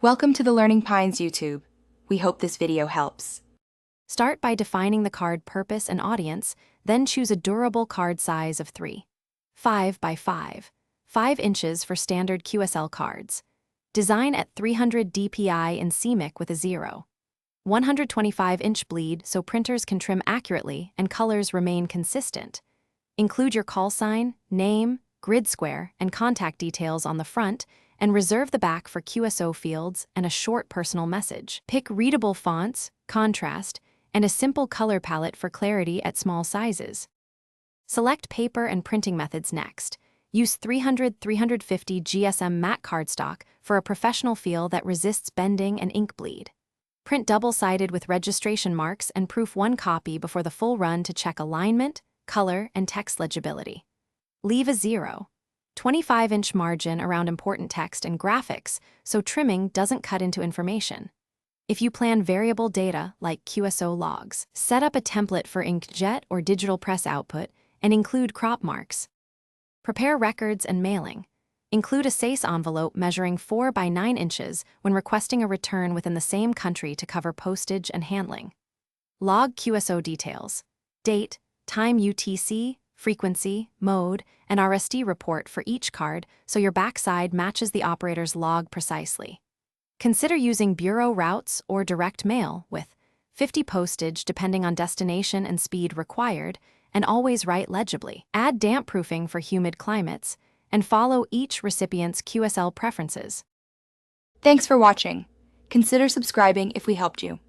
Welcome to the Learning Pines YouTube. We hope this video helps. Start by defining the card purpose and audience, then choose a durable card size of 3.5 by 5 inches for standard QSL cards. Design at 300 dpi in CMYK with a 125-inch bleed so printers can trim accurately and colors remain consistent. Include your call sign, name, grid square, and contact details on the front, and reserve the back for QSO fields and a short personal message. Pick readable fonts, contrast, and a simple color palette for clarity at small sizes. Select paper and printing methods next. Use 300-350 GSM matte cardstock for a professional feel that resists bending and ink bleed. Print double-sided with registration marks and proof one copy before the full run to check alignment, color, and text legibility. Leave a 0.25-inch margin around important text and graphics so trimming doesn't cut into information. If you plan variable data like QSO logs, set up a template for inkjet or digital press output and include crop marks. Prepare records and mailing. Include a SACE envelope measuring 4 by 9 inches when requesting a return within the same country to cover postage and handling. Log QSO details: date, time UTC, frequency, mode, and RSD report for each card so your backside matches the operator's log precisely. Consider using bureau routes or direct mail with 50 postage depending on destination and speed required, and always write legibly. Add damp proofing for humid climates, and follow each recipient's QSL preferences. Thanks for watching. Consider subscribing if we helped you.